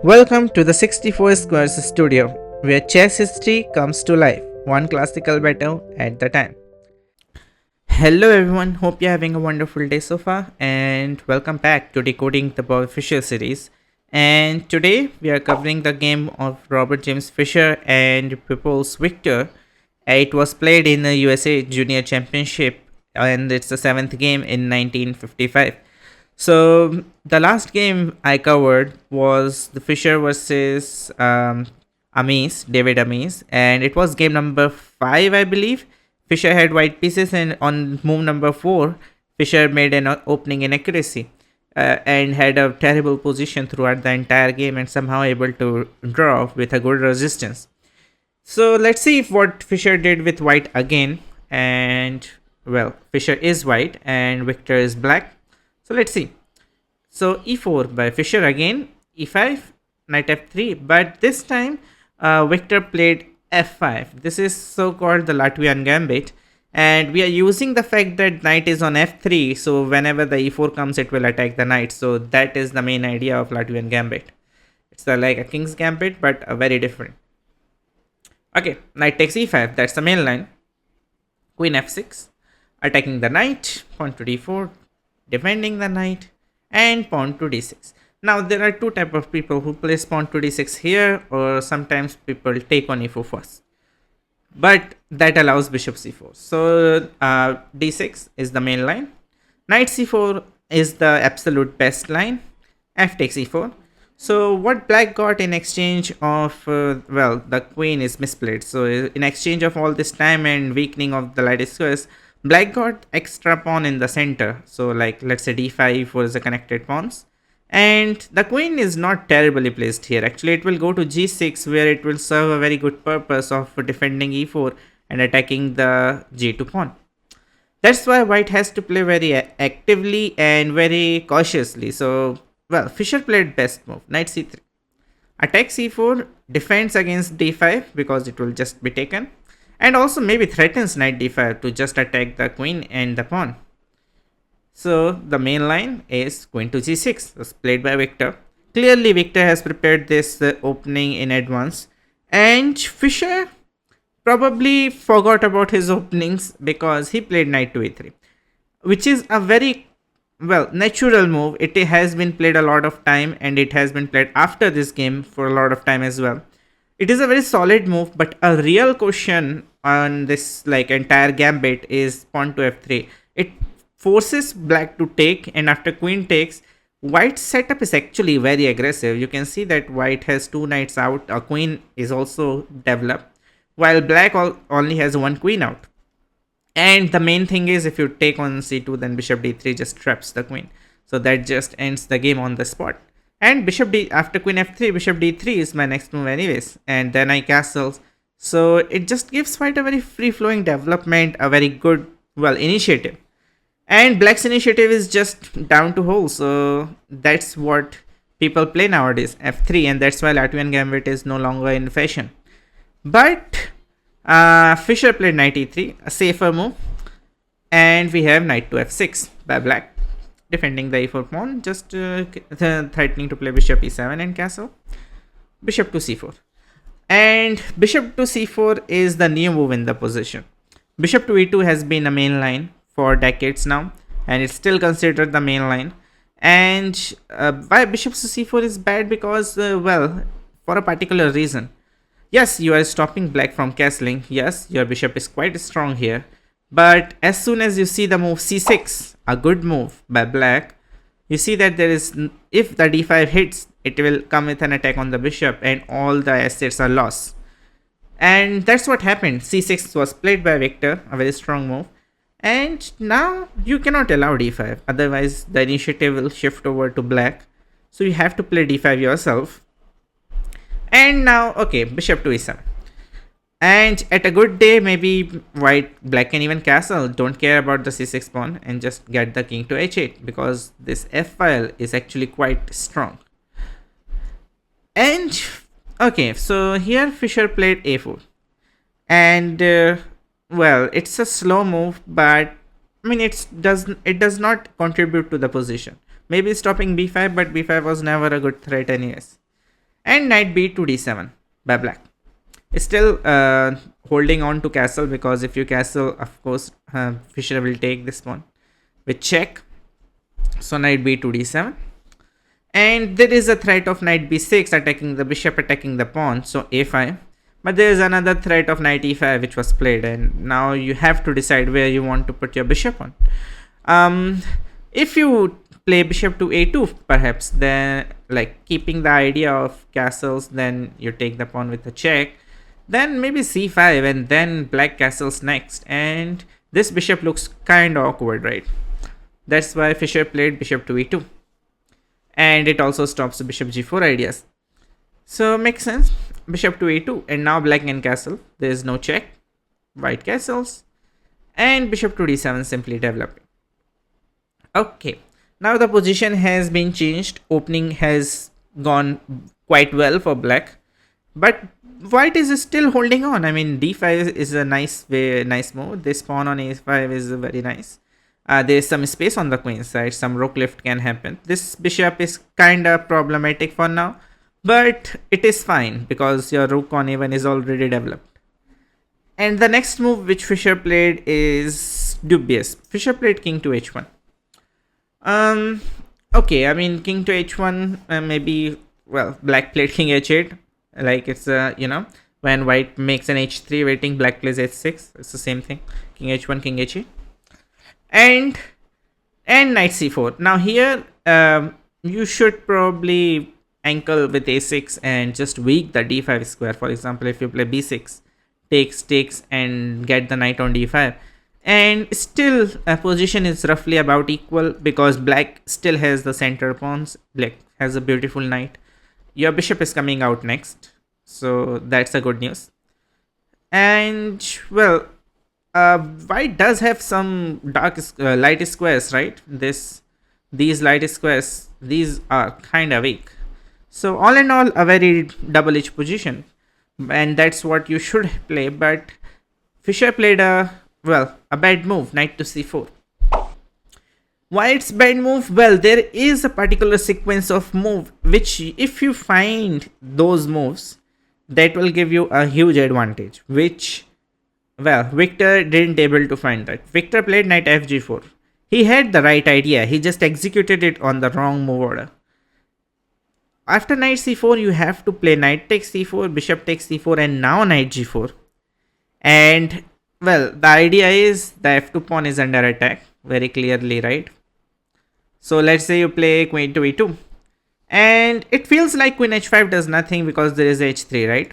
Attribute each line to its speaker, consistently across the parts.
Speaker 1: Welcome to the 64 Squares studio, where chess history comes to life, one classical battle at the time. Hello everyone, hope you're having a wonderful day so far, and welcome back to Decoding the Fischer series. And today we are covering the game of Robert James Fischer and Pupols Victor. It was played in the USA Junior Championship, and it's the seventh game in 1955. So the last game I covered was the Fischer versus David Amis, and it was game number 5, I believe. Fischer had white pieces, and on move number 4, Fischer made an opening inaccuracy and had a terrible position throughout the entire game and somehow able to draw with a good resistance. So let's see if what Fischer did with white again. And well, Fischer is white and Victor is black. So let's see. So e4 by Fischer again, e5, knight f3, but this time Victor played f5. This is so-called the Latvian gambit, and we are using the fact that knight is on f3, so whenever the e4 comes, it will attack the knight. So that is the main idea of Latvian gambit. It's like a king's gambit, but a very different. Okay, knight takes e5, that's the main line. Queen f6, attacking the knight, pawn to d4, defending the knight, and pawn to d6. Now there are two type of people who place pawn to d6 here, or sometimes people take on e4 first, but that allows bishop c4. So d6 is the main line, knight c4 is the absolute best line, f takes e4. So what black got in exchange of the queen is misplayed. So in exchange of all this time and weakening of the light squares, black got extra pawn in the center. So like let's say d5 was the connected pawns, and the queen is not terribly placed here. Actually it will go to g6, where it will serve a very good purpose of defending e4 and attacking the g2 pawn. That's why white has to play very actively and very cautiously. So well, Fischer played best move, knight c3. Attack c4, defends against d5 because it will just be taken, and also maybe threatens knight d5 to just attack the queen and the pawn. So the main line is queen to g6, was played by Victor. Clearly Victor has prepared this opening in advance, and Fischer probably forgot about his openings because he played knight to e3, which is a very natural move. It has been played a lot of time, and it has been played after this game for a lot of time as well. It is a very solid move, but a real question on this entire gambit is pawn to f3. It forces black to take, and after queen takes, white's setup is actually very aggressive. You can see that white has two knights out, a queen is also developed, while black only has one queen out. And the main thing is, if you take on c2, then bishop d3 just traps the queen. So that just ends the game on the spot. And after queen f3, bishop d3 is my next move anyways. And then I castle. So it just gives white a very free-flowing development, a very good, initiative. And black's initiative is just down to hole. So that's what people play nowadays, f3. And that's why Latvian gambit is no longer in fashion. But Fischer played knight e3, a safer move, and we have knight to f6 by black, defending the e4 pawn, just threatening to play bishop e7 and castle, bishop to c4. And bishop to c4 is the new move in the position. Bishop to e2 has been a main line for decades now, and it's still considered the main line. And why bishop to c4 is bad? Because for a particular reason. Yes, you are stopping black from castling. Yes, your bishop is quite strong here. But as soon as you see the move c6, a good move by black, you see that if the d5 hits, it will come with an attack on the bishop and all the assets are lost. And that's what happened. c6 was played by Victor, a very strong move. And now you cannot allow d5. Otherwise, the initiative will shift over to black. So you have to play d5 yourself. And now, okay, bishop to e7. And at a good day, maybe black can even castle, don't care about the c6 pawn, and just get the king to h8, because this f file is actually quite strong. And okay, so here Fischer played a4. And it's a slow move, but I mean it does not contribute to the position. Maybe stopping b5, but b5 was never a good threat anyways. and knight b to d7 by black. Still holding on to castle, because if you castle, of course, Fischer will take this pawn with check. So knight b to d7, and there is a threat of knight b6 attacking the bishop, attacking the pawn, so a5. But there is another threat of knight e5 which was played, and now you have to decide where you want to put your bishop on. If you play bishop to a2 perhaps, then like keeping the idea of castles, then you take the pawn with a check, then maybe c5, and then black castles next, and this bishop looks kind of awkward, right? That's why Fischer played bishop to e2, and it also stops the bishop g4 ideas. So makes sense. Bishop to a2, and now black can castle. There is no check. White castles, and bishop to d7 simply developing. Okay, now the position has been changed. Opening has gone quite well for black, but white is still holding on. I mean, d5 is a nice move. This pawn on a5 is very nice. There is some space on the queen side. Some rook lift can happen. This bishop is kind of problematic for now, but it is fine because your rook on a1 is already developed. And the next move which Fischer played is dubious. Fischer played king to h1. Okay, I mean, king to h1, maybe, well, black played king h8. Like it's, when white makes an h3 waiting, black plays h6. It's the same thing. King h1, king h8. And knight c4. Now here, you should probably ankle with a6 and just weak the d5 square. For example, if you play b6, takes, and get the knight on d5. And still, position is roughly about equal because black still has the center pawns. Black has a beautiful knight. Your bishop is coming out next, so that's a good news. And well, white does have some light squares, right? These light squares, these are kind of weak. So all in all, a very double-edged position, and that's what you should play. But Fischer played a bad move, knight to c4. Why it's bad move? Well, there is a particular sequence of move which, if you find those moves, that will give you a huge advantage, which, well, Victor didn't able to find that. Victor played knight fg4. He had the right idea, he just executed it on the wrong move order. After knight c4, you have to play knight takes c4, bishop takes c4, and now knight g4. And well, the idea is the f2 pawn is under attack very clearly, right? So let's say you play queen to e2, and it feels like queen h5 does nothing because there is h3, right?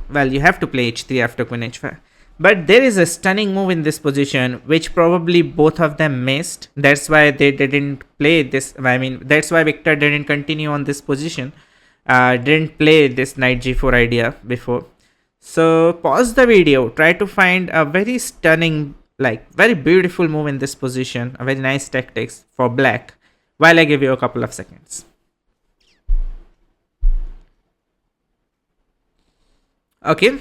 Speaker 1: Well, you have to play h3 after queen h5. But there is a stunning move in this position which probably both of them missed. That's why they didn't play this. I mean, that's why Victor didn't continue on this position. Didn't play this knight g4 idea before. So pause the video, try to find a very stunning, like very beautiful move in this position, a very nice tactics for black, while I give you a couple of seconds. Okay,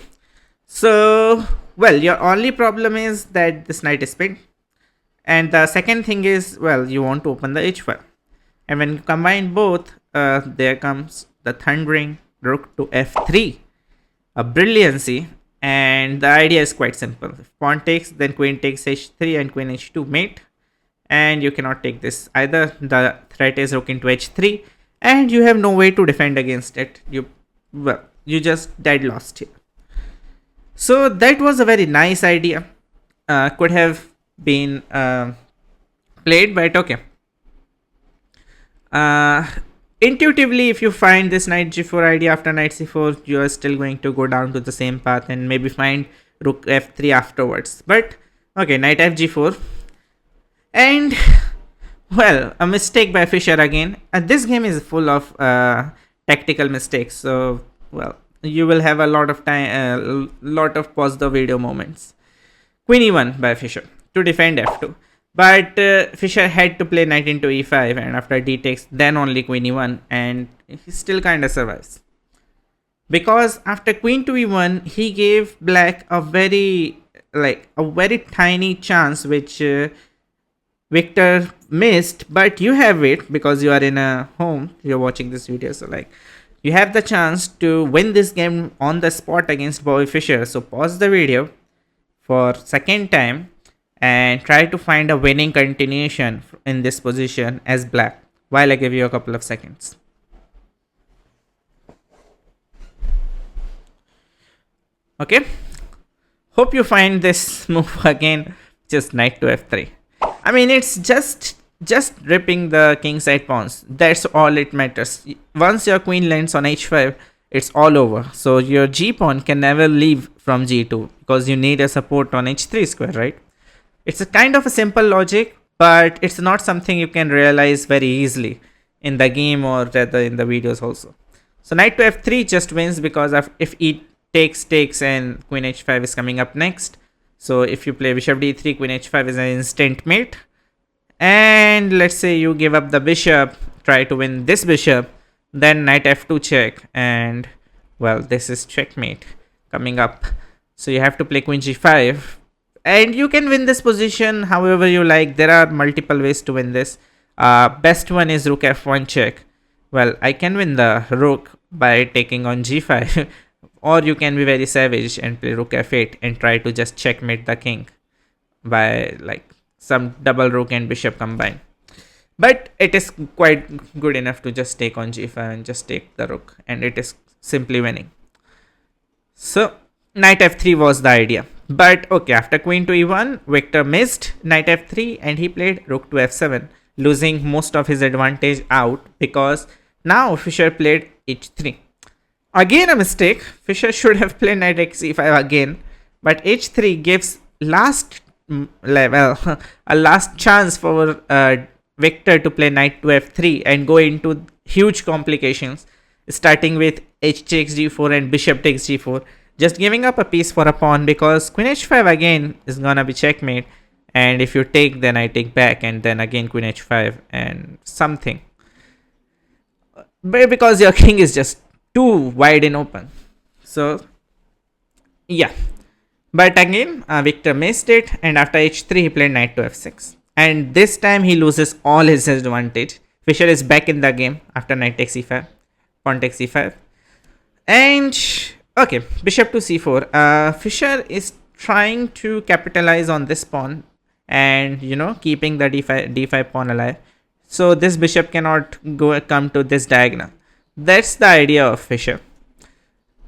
Speaker 1: so well, your only problem is that this knight is pinned, and the second thing is, well, you want to open the h file, and when you combine both, there comes the thundering rook to f3. A brilliancy, and the idea is quite simple. If pawn takes, then queen takes h3 and queen h2 mate, and you cannot take this either. The threat is rook into h3, and you have no way to defend against it. You just dead lost here. So that was a very nice idea. Could have been played, but okay. Intuitively, if you find this knight g4 idea after knight c4, you are still going to go down to the same path and maybe find rook f3 afterwards. But okay, knight fg4, and well, a mistake by Fischer again. This game is full of tactical mistakes, so well, you will have a lot of time, lot of pause the video moments. Queen e1 by Fischer to defend f2. But Fischer had to play knight into e5, and after d takes, then only queen e1, and he still kind of survives. Because after queen to e1, he gave black a very tiny chance which Victor missed, but you have it because you are in a home, you're watching this video, so like You have the chance to win this game on the spot against R.J.Fischer. So pause the video for second time and try to find a winning continuation in this position as black while I give you a couple of seconds. Okay, hope you find this move again, just knight to f3. I mean, it's just ripping the king side pawns. That's all it matters. Once your queen lands on h5, it's all over. So your g pawn can never leave from g2 because you need a support on h3 square, right? It's a kind of a simple logic, but it's not something you can realize very easily in the game or rather in the videos also. So knight to f3 just wins because of if e takes and queen h5 is coming up next. So if you play bishop d3, queen h5 is an instant mate. And let's say you give up the bishop, try to win this bishop, then knight f2 check, and well, this is checkmate coming up. So you have to play queen g5, and you can win this position however you like. There are multiple ways to win this. Best one is rook f1 check. Well, I can win the rook by taking on g5, or you can be very savage and play rook f8 and try to just checkmate the king by like some double rook and bishop combine. But it is quite good enough to just take on g5 and just take the rook, and it is simply winning. So knight f3 was the idea. But okay, after queen to e1, Viktor missed knight f3 and he played rook to f7, losing most of his advantage out because now Fischer played h3. Again a mistake. Fischer should have played knight xe5 again, but h3 gives last level a last chance for Viktor to play knight to f3 and go into huge complications, starting with h takes g4 and bishop takes g4, just giving up a piece for a pawn because queen h5 again is gonna be checkmate, and if you take then I take back, and then again queen h5 and something, but because your king is just too wide and open. So yeah, but again Viktor missed it, and after h3 he played knight to f6, and this time he loses all his advantage. Fischer is back in the game after knight takes e5, pawn takes e5, and okay, bishop to c4. Fischer is trying to capitalize on this pawn and keeping the d5 pawn alive, so this bishop cannot come to this diagonal. That's the idea of Fischer.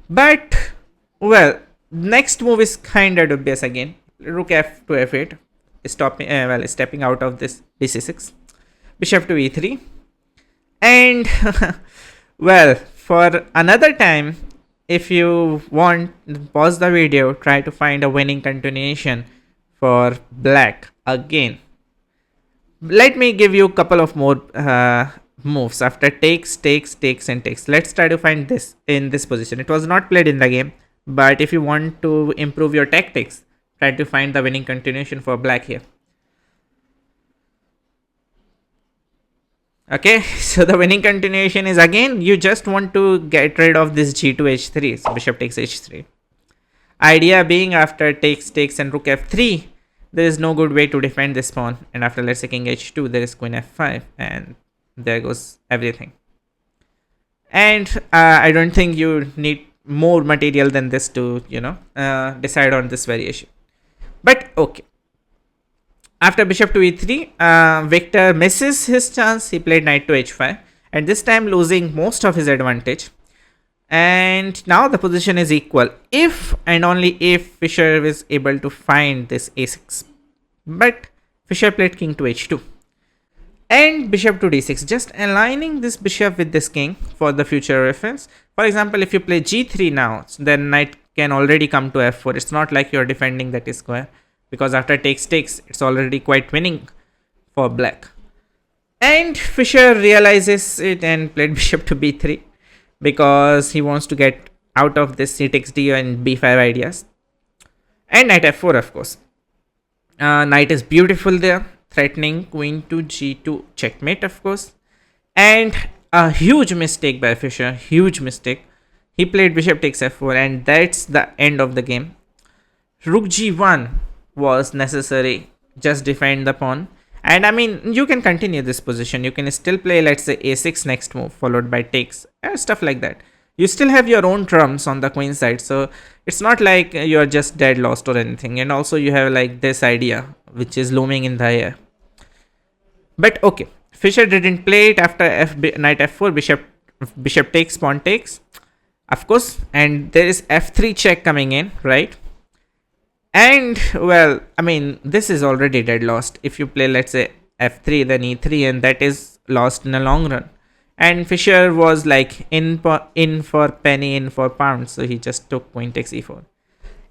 Speaker 1: But well, next move is kind of dubious again. Rook f to f8, stepping out of this bc6. Bishop to e3, and well, for another time, if you want, pause the video, try to find a winning continuation for black again. Let me give you a couple of more moves after takes and takes. Let's try to find this in this position. It was not played in the game, but if you want to improve your tactics, try to find the winning continuation for black here. Okay, so the winning continuation is again, you just want to get rid of this g2 h3, so bishop takes h3. Idea being, after takes and rook f3, there is no good way to defend this pawn, and after let's say king h2, there is queen f5, and there goes everything. And I don't think you need more material than this to decide on this variation. But okay, after bishop to e3, Viktor misses his chance. He played knight to h5, and this time losing most of his advantage. And now the position is equal if and only if Fischer is able to find this a6. But Fischer played king to h2 and bishop to d6, just aligning this bishop with this king for the future reference. For example, if you play g3 now, then knight can already come to f4. It's not like you're defending that square, because after takes, it's already quite winning for black. And Fischer realizes it and played bishop to b3 because he wants to get out of this c takes d and b5 ideas. And knight f4, of course. Knight is beautiful there, threatening queen to g2 checkmate, of course. And a huge mistake by Fischer, huge mistake. He played bishop takes f4, and that's the end of the game. Rook g1 was necessary, just defend the pawn. And I mean, you can continue this position. You can still play, let's say, a6 next move, followed by takes, stuff like that. You still have your own trumps on the queen side, so it's not like you're just dead lost or anything. And also, you have like this idea which is looming in the air. But okay, Fischer didn't play it after knight f4, bishop takes, pawn takes, of course, and there is f3 check coming in, right? And well, I mean, this is already dead lost. If you play, let's say, f3, then e3, and that is lost in a long run. And Fischer was like in for penny, in for pound, so he just took queen takes e4.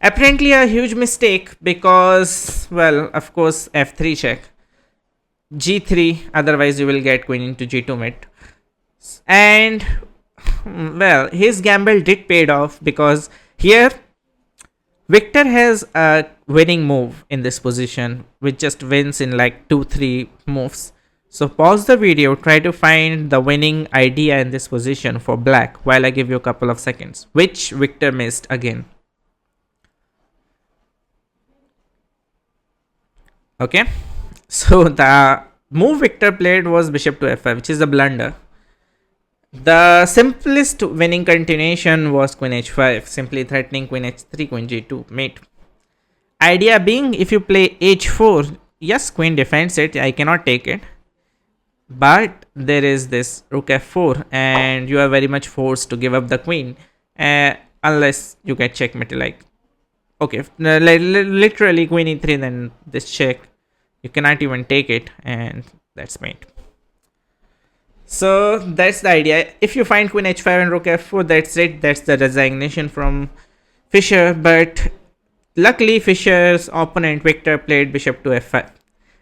Speaker 1: Apparently a huge mistake because, well, of course, f3 check, g3, otherwise you will get queen into g2 mate. And well, his gamble did paid off, because here Viktor has a winning move in this position, which just wins in like 2-3 moves. So pause the video, try to find the winning idea in this position for black while I give you a couple of seconds, which Viktor missed again. Okay, so the move Viktor played was bishop to f5, which is a blunder. The simplest winning continuation was queen h5, simply threatening queen h3, queen g2 mate. Idea being, if you play h4, yes, queen defends it, I cannot take it, but there is this rook f4 and you are very much forced to give up the queen, unless you get checkmate. Like, okay, literally queen e3, then this check, you cannot even take it, and that's mate. So that's the idea. If you find queen h5 and rook f4, that's it. That's the resignation from Fischer. But luckily, Fischer's opponent Viktor played bishop to f5,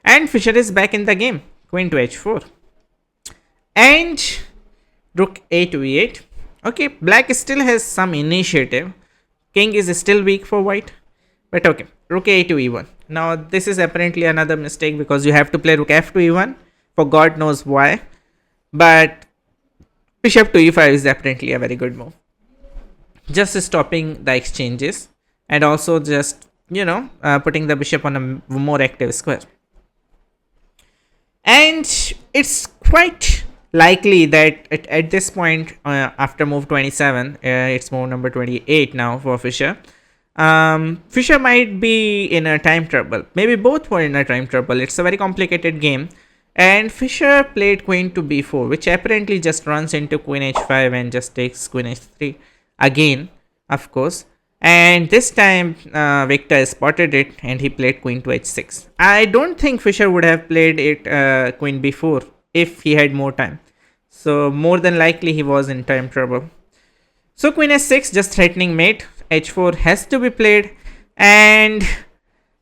Speaker 1: and Fischer is back in the game. Queen to h4 and rook a to e8. Okay, black still has some initiative. King is still weak for white, but okay, rook a to e1. Now this is apparently another mistake, because you have to play rook f to e1 for God knows why. But bishop to e5 is apparently a very good move, just stopping the exchanges and also just, putting the bishop on a more active square. And it's quite likely that at this point, after move 27, it's move number 28 now for Fischer. Fischer might be in a time trouble. Maybe both were in a time trouble. It's a very complicated game. And Fischer played queen to b4, which apparently just runs into queen h5 and just takes queen h3 again, of course. And this time Viktor spotted it and he played queen to h6. I don't think Fischer would have played it queen b4 if he had more time. So more than likely he was in time trouble. So queen h6, just threatening mate. h4 has to be played, and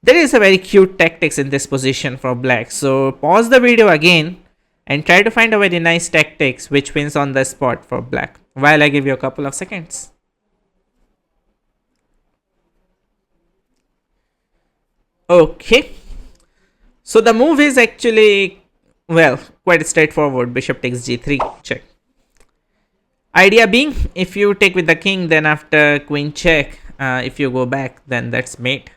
Speaker 1: there is a very cute tactics in this position for black. So pause the video again and try to find a very nice tactics which wins on the spot for black while I give you a couple of seconds. Okay, so the move is actually, well, quite straightforward. Bishop takes g3 check. Idea being, if you take with the king, then after queen check, if you go back, then that's mate.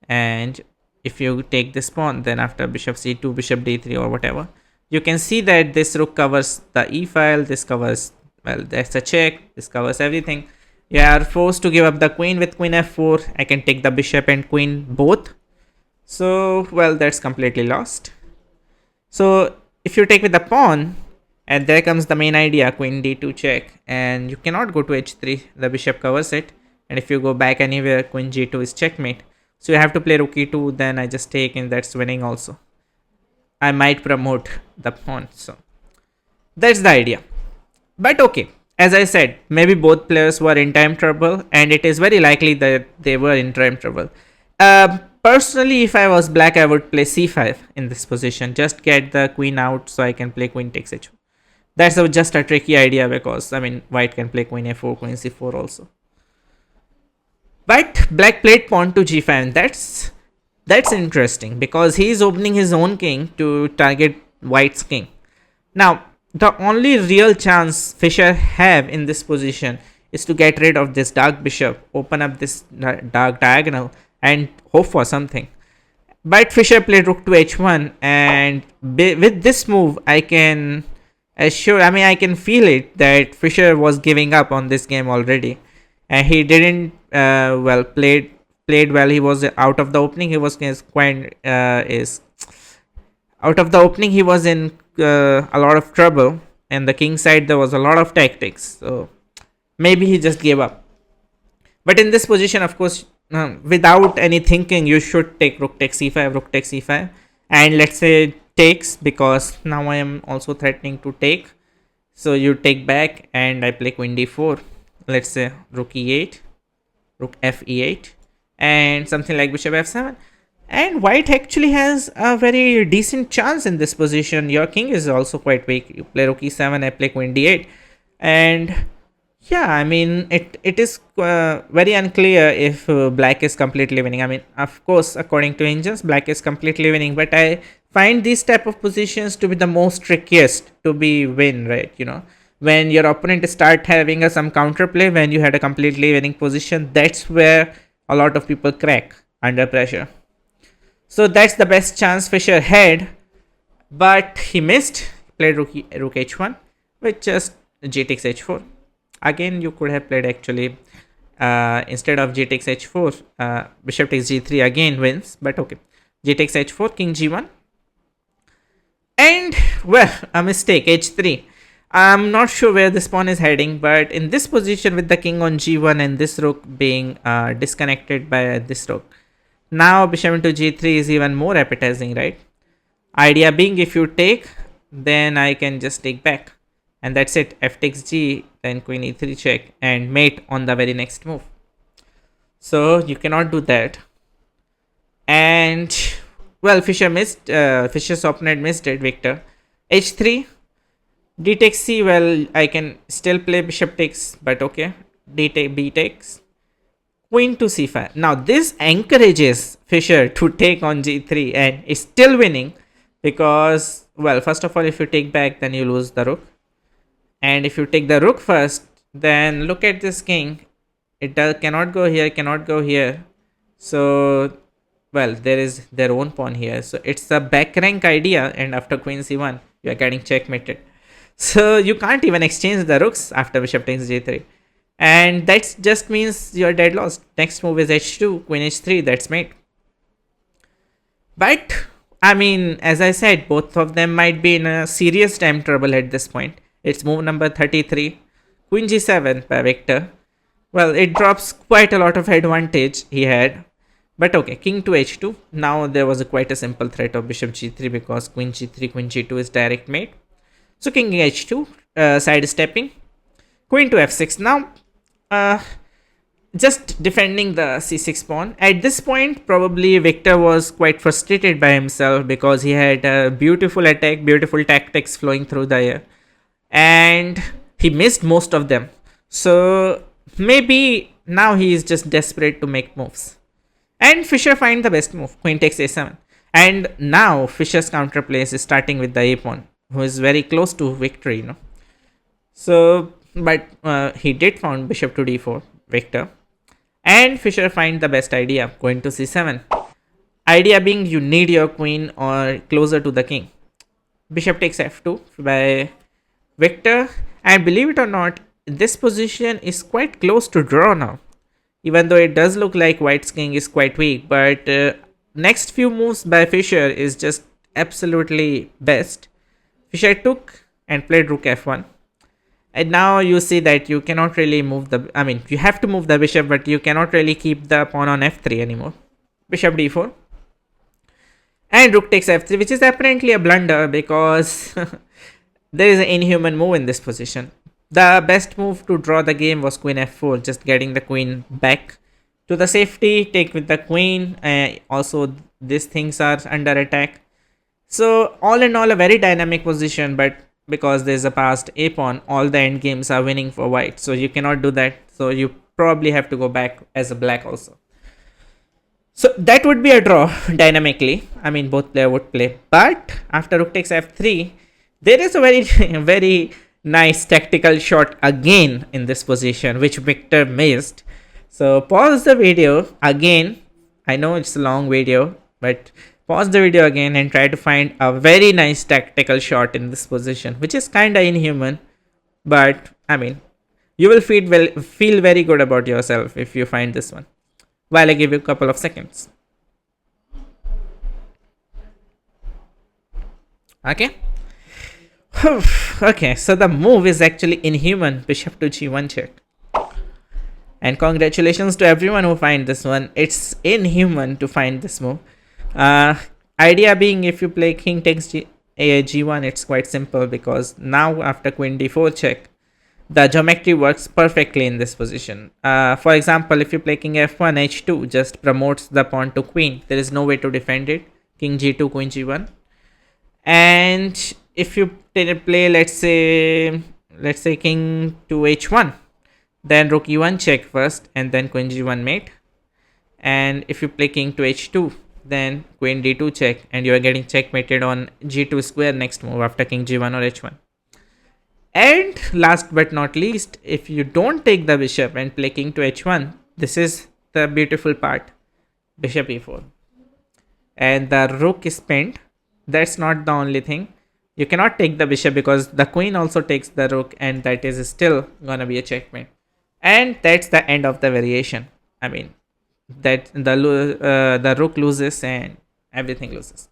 Speaker 1: And if you take this pawn, then after bishop c2, bishop d3 or whatever, you can see that this rook covers the e file. This covers, well, that's a check. This covers everything. You are forced to give up the queen with queen f4. I can take the bishop and queen both. So, well, that's completely lost. So if you take with the pawn, and there comes the main idea, queen d2 check, and you cannot go to h3. The bishop covers it. And if you go back anywhere, queen g2 is checkmate. So you have to play rook e2, then I just take, and that's winning also. I might promote the pawn. So that's the idea. But okay, as I said, maybe both players were in time trouble, and it is very likely that they were in time trouble. Personally, if I was black, I would play c5 in this position. Just get the queen out so I can play queen takes h4. That's just a tricky idea, because, I mean, white can play queen a4, queen c4 also. But black played pawn to g5, and that's interesting, because he is opening his own king to target white's king. Now, the only real chance Fischer have in this position is to get rid of this dark bishop, open up this dark diagonal, and hope for something. But Fischer played rook to h1, and with this move, I can I can feel it that Fischer was giving up on this game already, and he didn't played well. He was out of the opening. He was quite is out of the opening. He was in a lot of trouble, and the king side there was a lot of tactics. So maybe he just gave up. But in this position, of course, without any thinking, you should take rook takes c5, rook takes c5, and let's say takes, because now I am also threatening to take. So you take back, and I play queen d4. Let's say rook e8, rook f e8, and something like bishop f7. And white actually has a very decent chance in this position. Your king is also quite weak. You play rook e7, I play queen d8, and yeah, I mean, it is very unclear if black is completely winning. I mean, of course, according to engines, black is completely winning, but I find these type of positions to be the most trickiest to be win, right? You know, when your opponent start having some counterplay, when you had a completely winning position, that's where a lot of people crack under pressure. So that's the best chance Fischer had, but he missed. He played rook h1 with just g takes h4. Again, you could have played actually instead of g takes h4, bishop takes g3 again wins, but okay. G takes h4, king g1, and well, a mistake, h3. I'm not sure where this pawn is heading, but in this position with the king on g1 and this rook being disconnected by this rook, now bishop into g3 is even more appetizing, right? Idea being, if you take, then I can just take back, and that's it. F takes g, then queen e3 check, and mate on the very next move. So you cannot do that. And well, Fischer's opponent missed it, Victor. h3, d takes c. Well, I can still play bishop takes, but okay. B takes, queen to c5. Now this encourages Fischer to take on g3 and is still winning, because, well, first of all, if you take back, then you lose the rook. And if you take the rook first, then look at this king. It cannot go here, cannot go here. So, well, there is their own pawn here. So it's a back rank idea, and after queen c1, you are getting checkmated. So you can't even exchange the rooks after bishop takes g3. And that just means you're dead lost. Next move is h2, queen h3, that's mate. But, I mean, as I said, both of them might be in a serious time trouble at this point. It's move number 33, queen g7 by Victor. Well, it drops quite a lot of advantage he had. But okay, king to h2. Now there was quite a simple threat of bishop g3, because queen g3, queen g2 is direct mate. So king h2, sidestepping. Queen to f6. Now, just defending the c6 pawn. At this point, probably Victor was quite frustrated by himself, because he had a beautiful attack, beautiful tactics flowing through the air, and he missed most of them. So maybe now he is just desperate to make moves. And Fischer find the best move, queen takes a7. And now Fischer's counterplay is starting with the a pawn, who is very close to victory, you know. So, but he did found bishop to d4, Victor. And Fischer find the best idea, going to c7. Idea being, you need your queen or closer to the king. Bishop takes f2 by Victor. And believe it or not, this position is quite close to draw now. Even though it does look like white's king is quite weak, but next few moves by Fischer is just absolutely best. Fischer took and played rook f1. And now you see that you cannot really move the, I mean, you have to move the bishop, but you cannot really keep the pawn on f3 anymore. Bishop d4. And rook takes f3, which is apparently a blunder, because there is an inhuman move in this position. The best move to draw the game was queen f4, just getting the queen back to the safety, take with the queen. Also, these things are under attack. So, all in all, a very dynamic position, but because there's a passed a pawn, all the end games are winning for white. So, you cannot do that. So, you probably have to go back as a black also. So, that would be a draw dynamically. I mean, both players would play. But after rook takes f3, there is a very, very nice tactical shot again in this position, which Victor missed. So pause the video again. I know it's a long video, but Pause the video again and try to find a very nice tactical shot in this position, which is kinda inhuman, but I mean, you will feel very good about yourself if you find this one. While I give you a couple of seconds. Okay. Okay, so the move is actually inhuman. Bishop to g1 check. And congratulations to everyone who find this one. It's inhuman to find this move. Idea being, if you play king takes g1, it's quite simple, because now after queen d4 check, the geometry works perfectly in this position. For example, if you play king f1, h2 just promotes the pawn to queen. There is no way to defend it. King g2, queen g1. And if you play, let's say king to h1, then rook e1 check first, and then queen g1 mate. And if you play king to h2, then queen d2 check, and you are getting checkmated on g2 square next move after king g1 or h1. And last but not least, if you don't take the bishop and play king to h1, this is the beautiful part. Bishop e4. And the rook is pinned. That's not the only thing. You cannot take the bishop because the queen also takes the rook, and that is still gonna be a checkmate. And that's the end of the variation. I mean, that the rook loses and everything loses.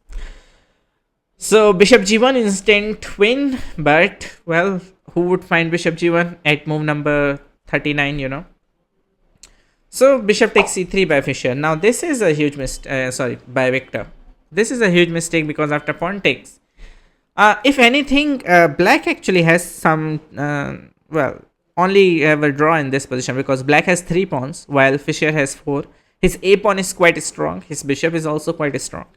Speaker 1: So bishop g1 instant win, but well, who would find bishop g1 at move number 39, you know? So bishop takes c3 by Fischer. Now this is a huge mistake, by Victor. This is a huge mistake because after pawn takes, if anything, black actually has some, only ever draw in this position, because black has 3 pawns while Fischer has 4. His a pawn is quite strong. His bishop is also quite strong.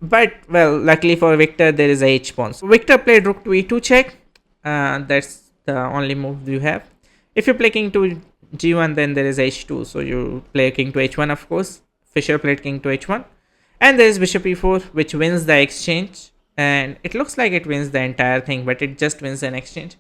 Speaker 1: But, well, luckily for Victor, there is a h pawn. So Victor played rook to e2 check. That's the only move you have. If you play king to g1, then there is h2. So you play king to h1, of course. Fischer played king to h1. And there is bishop e4, which wins the exchange. And it looks like it wins the entire thing, but it just wins an exchange.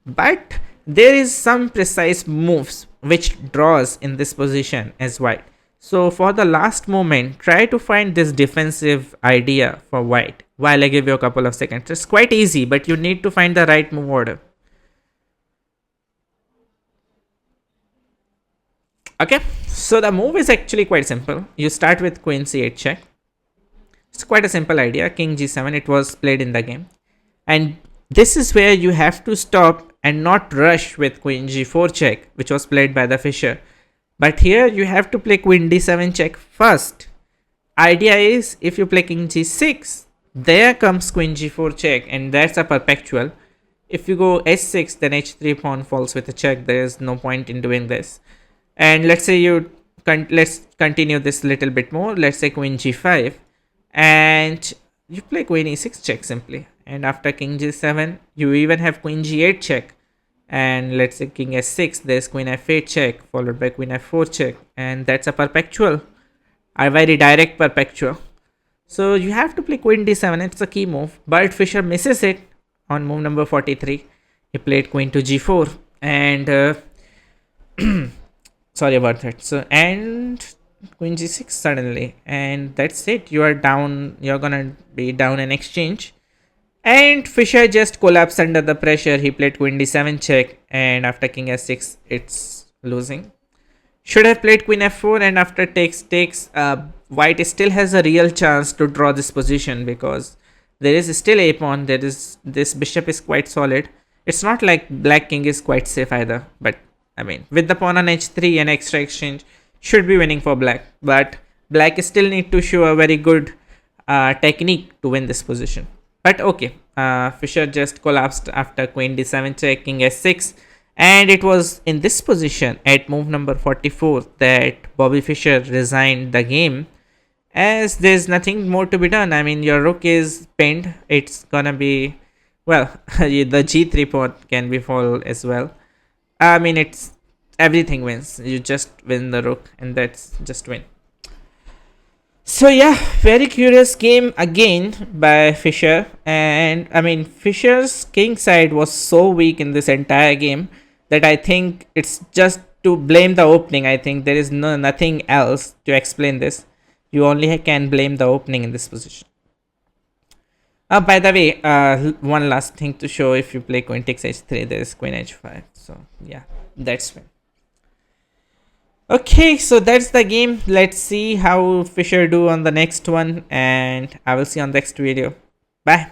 Speaker 1: But there is some precise moves which draws in this position as white. So for the last moment, try to find this defensive idea for white while I give you a couple of seconds. It's quite easy, but you need to find the right move order. Okay, so the move is actually quite simple. You start with queen c8 check. It's quite a simple idea. King g7, it was played in the game. And this is where you have to stop and not rush with queen g4 check, which was played by the Fischer. But here you have to play queen d7 check first. Idea is, if you play king g6, there comes queen g4 check, and that's a perpetual. If you go h6, then h3 pawn falls with a check. There is no point in doing this. And let's say let's continue this a little bit more. Let's say queen g5, and you play queen e6 check simply. And after king g7, you even have queen g8 check. And let's say king s6, there's queen f8 check, followed by queen f4 check. And that's a perpetual, a very direct perpetual. So you have to play queen d7. It's a key move. But Fischer misses it on move number 43. He played queen to g4. And sorry about that. So, and queen g6 suddenly. And that's it. You are down. You're gonna be down in exchange. And Fischer just collapsed under the pressure. He played queen d7 check, and after king s6, it's losing. Should have played queen f4, and after takes, white still has a real chance to draw this position, because there is still a pawn. This bishop is quite solid. It's not like black king is quite safe either. But I mean, with the pawn on h3 and extra exchange, should be winning for black. But black still need to show a very good technique to win this position. But okay, Fischer just collapsed after queen d7 check, king s6. And it was in this position at move number 44 that Bobby Fischer resigned the game, as there's nothing more to be done. I mean, your rook is pinned. It's gonna be, well, the g3 pawn can be fall as well. I mean, it's everything wins. You just win the rook, and that's just win. So yeah, very curious game again by Fischer. And I mean, Fischer's king side was so weak in this entire game that I think it's just to blame the opening. I think there is nothing else to explain this. You only can blame the opening in this position. By the way, one last thing to show: if you play queen takes h3, there is queen h5. So yeah, that's win. Okay, so that's the game. Let's see how Fischer do on the next one, and I will see you on the next video. Bye.